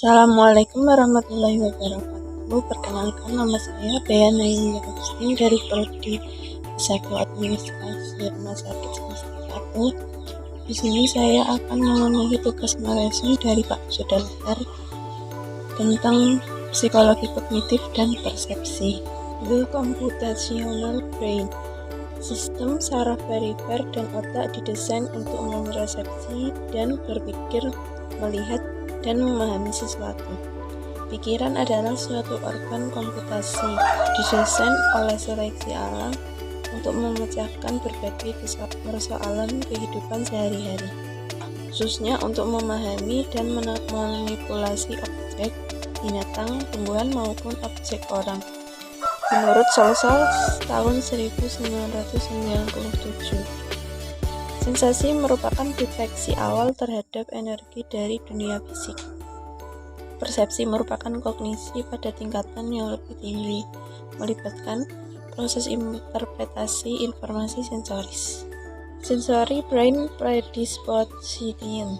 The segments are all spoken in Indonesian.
Assalamualaikum warahmatullahi wabarakatuh. Perkenalkan, nama saya Bea Naini Agustin dari Prodi Psikoadministrasi Rumah Sakit Semesta 1. Di sini saya akan memenuhi tugas narasi dari Pak Sudahar tentang psikologi kognitif dan persepsi. The Computational Brain. Sistem saraf perifer dan otak didesain untuk mempersepsi dan berpikir, melihat, dan memahami sesuatu. Pikiran adalah suatu organ komputasi, didesain oleh seleksi alam untuk memecahkan berbagai persoalan kehidupan sehari-hari, khususnya untuk memahami dan memanipulasi objek, binatang, tumbuhan, maupun objek orang. Menurut Solzhenitsyn tahun 1997, sensasi merupakan deteksi awal terhadap energi dari dunia fisik. Persepsi merupakan kognisi pada tingkatan yang lebih tinggi, melibatkan proses interpretasi informasi sensoris. Sensory brain predisposition.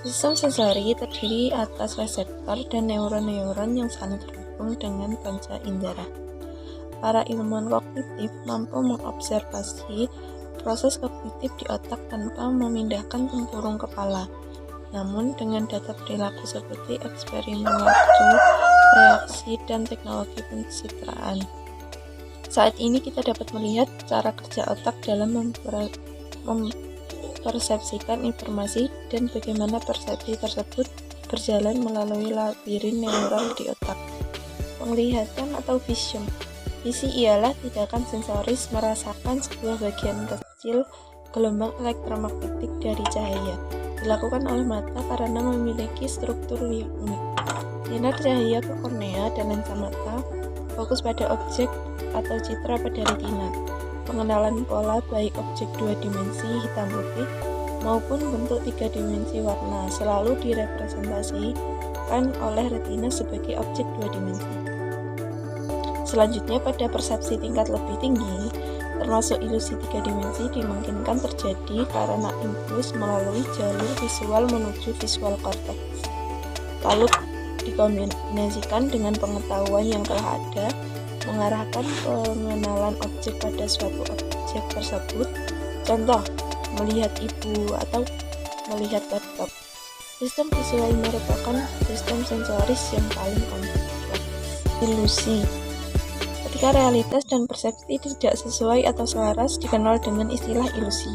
Sistem sensori terdiri atas reseptor dan neuron-neuron yang saling terhubung dengan panca indera. Para ilmuwan kognitif mampu mengobservasi proses kognitif di otak tanpa memindahkan tempurung kepala. Namun, dengan data perilaku seperti eksperimen waktu, reaksi, dan teknologi pencitraan, saat ini kita dapat melihat cara kerja otak dalam mempersepsikan informasi dan bagaimana persepsi tersebut berjalan melalui labirin neural di otak. Penglihatan atau vision. Visi ialah tindakan sensoris merasakan sebuah bagian kecil gelombang elektromagnetik dari cahaya. Dilakukan oleh mata karena memiliki struktur yang unik. Sinar cahaya ke kornea dan lensa mata fokus pada objek atau citra pada retina. Pengenalan pola baik objek 2 dimensi hitam putih maupun bentuk 3 dimensi warna selalu direpresentasikan oleh retina sebagai objek 2 dimensi. Selanjutnya, pada persepsi tingkat lebih tinggi, termasuk ilusi 3 dimensi, dimungkinkan terjadi karena impuls melalui jalur visual menuju visual cortex, lalu dikombinasikan dengan pengetahuan yang telah ada, mengarahkan pengenalan objek pada suatu objek tersebut. Contoh, melihat ibu atau melihat laptop. Sistem visual merupakan sistem sensoris yang paling kompleks. Ilusi. Ketika realitas dan persepsi tidak sesuai atau selaras, dikenal dengan istilah ilusi.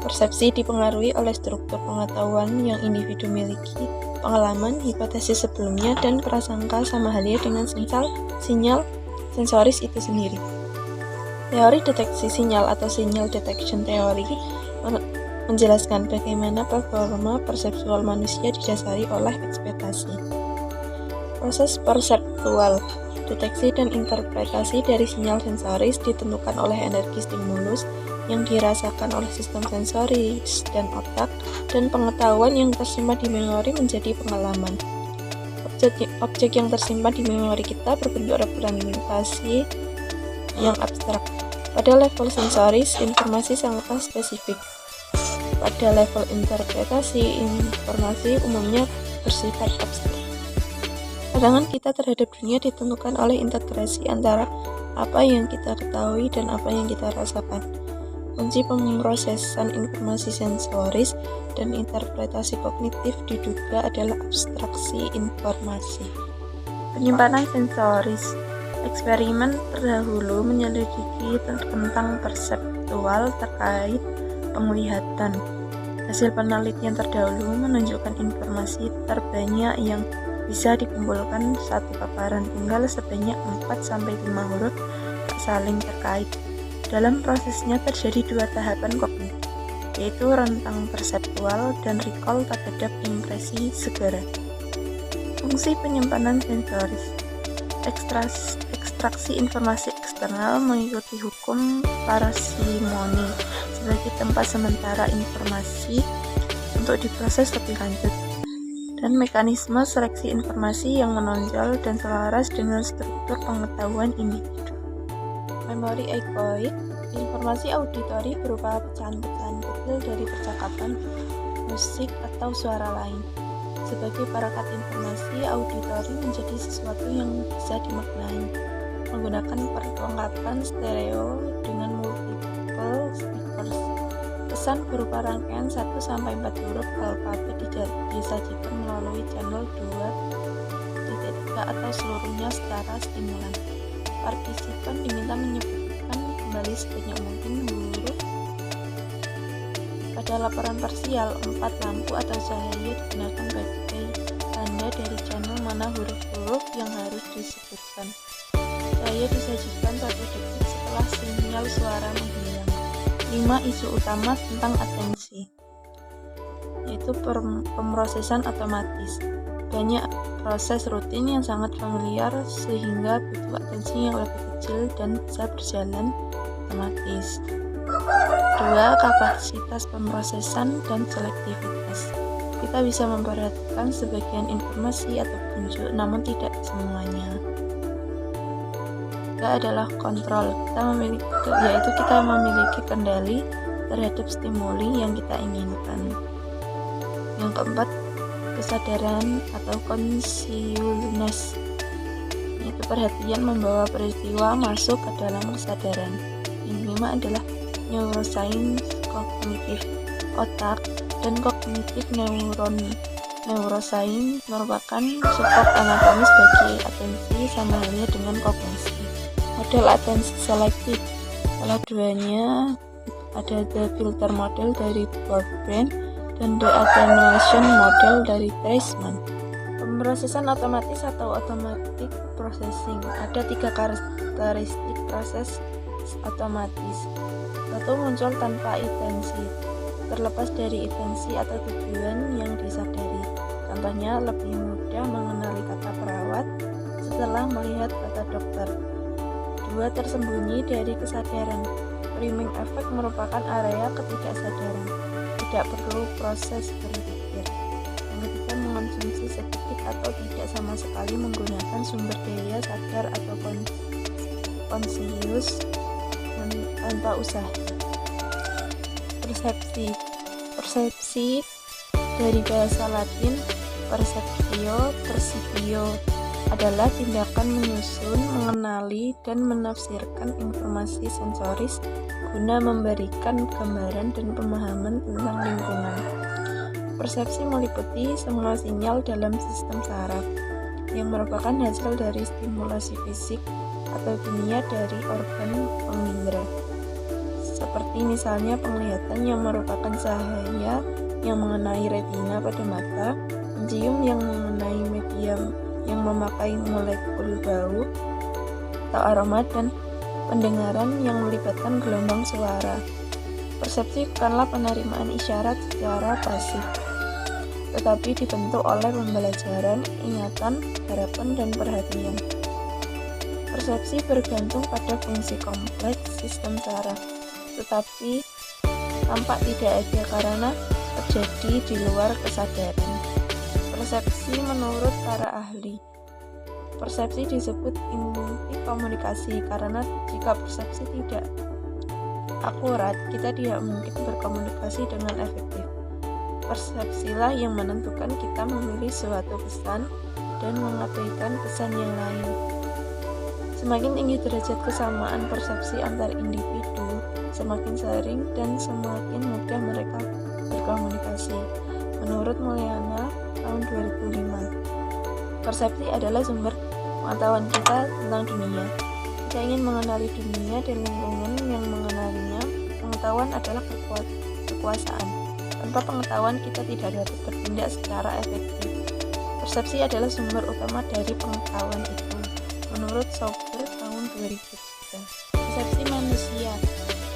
Persepsi dipengaruhi oleh struktur pengetahuan yang individu miliki, pengalaman, hipotesis sebelumnya, dan prasangka sama halnya dengan sinyal sensoris itu sendiri. Teori deteksi sinyal atau signal detection theory menjelaskan bagaimana performa perseptual manusia didasari oleh ekspektasi. Proses perseptual. Deteksi dan interpretasi dari sinyal sensoris ditentukan oleh energi stimulus yang dirasakan oleh sistem sensoris dan otak, dan pengetahuan yang tersimpan di memori menjadi pengalaman. Objek yang tersimpan di memori kita berbentuk representasi yang abstrak. Pada level sensoris, informasi sangatlah spesifik. Pada level interpretasi, informasi umumnya bersifat abstrak. Pandangan kita terhadap dunia ditentukan oleh integrasi antara apa yang kita ketahui dan apa yang kita rasakan. Kunci pemrosesan informasi sensoris dan interpretasi kognitif diduga adalah abstraksi informasi. Penyimpanan sensoris. Eksperimen terdahulu menyelidiki tentang perseptual terkait penglihatan. Hasil penelitian terdahulu menunjukkan informasi terbanyak yang bisa dikumpulkan satu paparan tunggal sebanyak 4-5 huruf tak saling terkait. Dalam prosesnya terjadi 2 tahapan kognitif, yaitu rentang perseptual dan recall terhadap impresi segera. Fungsi penyimpanan sensoris. Ekstraksi informasi eksternal mengikuti hukum parsimoni sebagai tempat sementara informasi untuk diproses lebih lanjut, dan mekanisme seleksi informasi yang menonjol dan selaras dengan struktur pengetahuan individu. Memori echoic. Informasi auditori berupa pecahan-pecahan kecil dari percakapan, musik, atau suara lain. Sebagai perangkat informasi, auditori menjadi sesuatu yang bisa dimaknai menggunakan perlengkapan stereo dengan multiple speakers. Pesan berupa rangkaian 1-4 huruf alfabet disajikan melalui channel 2.3 atau seluruhnya secara stimulan. Partisipan diminta menyebutkan kembali sebanyak mungkin huruf. Pada laporan parsial, 4 lampu atau cahaya digunakan sebagai tanda dari channel mana huruf-huruf yang harus disebutkan. Cahaya disajikan 1 detik setelah sinyal suara menghilang. 5 isu utama tentang atensi, yaitu pemrosesan otomatis. Banyak proses rutin yang sangat familiar sehingga butuh atensi yang lebih kecil dan bisa berjalan otomatis. 2. Kapasitas pemrosesan dan selektivitas. Kita bisa memperhatikan sebagian informasi atau petunjuk, namun tidak semuanya. 3 adalah kontrol. Kita memiliki kendali terhadap stimuli yang kita inginkan. Yang keempat, kesadaran atau consciousness, yaitu perhatian membawa peristiwa masuk ke dalam kesadaran. Yang kelima adalah neuroscience kognitif, otak dan kognitif neuron. Neuroscience merupakan support anatomis bagi atensi sama halnya dengan kognisi. Model atensi selektif, salah duanya ada the filter model dari Bourdain dan the attenuation model dari Treisman. Pemrosesan otomatis atau automatic processing. Ada 3 karakteristik proses otomatis. 1. Muncul tanpa intensi, terlepas dari intensi atau tujuan yang disadari. Contohnya, lebih mudah mengenali kata perawat setelah melihat kata dokter. 2. Tersembunyi dari kesadaran. Priming effect merupakan area ketidaksadaran, tidak perlu proses berpikir. Yang ketiga, mengonsumsi sedikit atau tidak sama sekali menggunakan sumber daya sadar atau konsius tanpa usaha. Persepsi dari bahasa Latin percipio adalah tindakan menyusun, mengenali, dan menafsirkan informasi sensoris guna memberikan gambaran dan pemahaman tentang lingkungan. Persepsi meliputi semua sinyal dalam sistem saraf yang merupakan hasil dari stimulasi fisik atau kimia dari organ pengindra, seperti misalnya penglihatan yang merupakan cahaya yang mengenai retina pada mata, mencium yang mengenai media yang memakai molekul bau atau aroma, dan pendengaran yang melibatkan gelombang suara. Persepsi bukanlah penerimaan isyarat secara pasif, tetapi dibentuk oleh pembelajaran, ingatan, harapan, dan perhatian. Persepsi bergantung pada fungsi kompleks sistem saraf, tetapi tampak tidak ada karena terjadi di luar kesadaran. Persepsi menurut para ahli. Persepsi disebut inti komunikasi karena jika persepsi tidak akurat, kita tidak mungkin berkomunikasi dengan efektif. Persepsilah yang menentukan kita memilih suatu pesan dan mengabaikan pesan yang lain. Semakin tinggi derajat kesamaan persepsi antar individu, semakin sering dan semakin mudah mereka berkomunikasi. Menurut Mulyana tahun 2005, persepsi adalah sumber pengetahuan kita tentang dunia. Kita ingin mengenali dunia dan lingkungan yang mengenalinya. Pengetahuan adalah kekuasaan. Tanpa pengetahuan kita tidak dapat bertindak secara efektif. Persepsi adalah sumber utama dari pengetahuan itu, menurut Sauber tahun 2003. Persepsi manusia,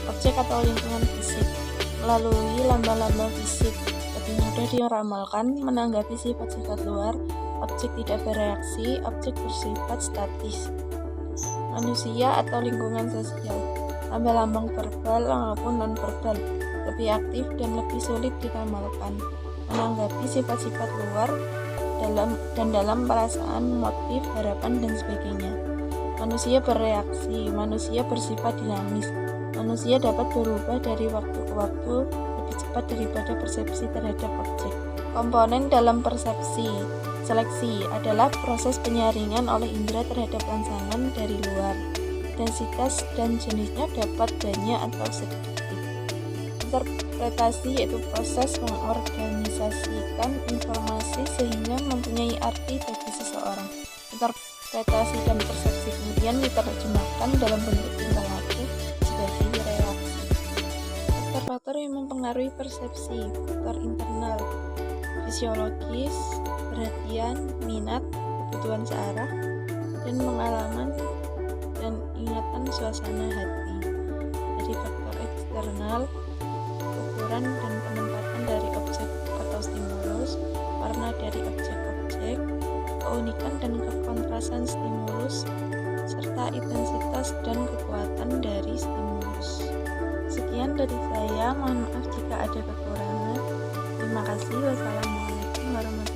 objek atau lingkungan fisik. Melalui lamba-lamba fisik, lebih mudah diramalkan menanggapi sifat-sifat luar. Objek tidak bereaksi, objek bersifat statis. Manusia atau lingkungan sosial, lambang-lambang verbal maupun non-verbal, lebih aktif dan lebih sulit diramalkan menanggapi sifat-sifat luar dalam perasaan, motif, harapan, dan sebagainya. Manusia bereaksi, manusia bersifat dinamis. Manusia dapat berubah dari waktu ke waktu lebih cepat daripada persepsi terhadap objek. Komponen dalam persepsi seleksi adalah proses penyaringan oleh indera terhadap rangsangan dari luar. Intensitas dan jenisnya dapat banyak atau sedikit. Interpretasi yaitu proses mengorganisasikan informasi sehingga mempunyai arti bagi seseorang. Interpretasi dan persepsi kemudian diterjemahkan dalam bentuk tingkah laku sebagai reaksi. Faktor-faktor yang mempengaruhi persepsi: faktor internal, fisiologis, perhatian, minat, kebutuhan searah, dan pengalaman dan ingatan suasana hati. Jadi faktor eksternal, ukuran dan penempatan dari objek atau stimulus, warna dari objek-objek, keunikan dan kekontrasan stimulus, serta intensitas dan kekuatan dari stimulus. Sekian dari saya, mohon maaf jika ada kekurangan. Terima kasih. Wassalamualaikum warahmatullahi wabarakatuh.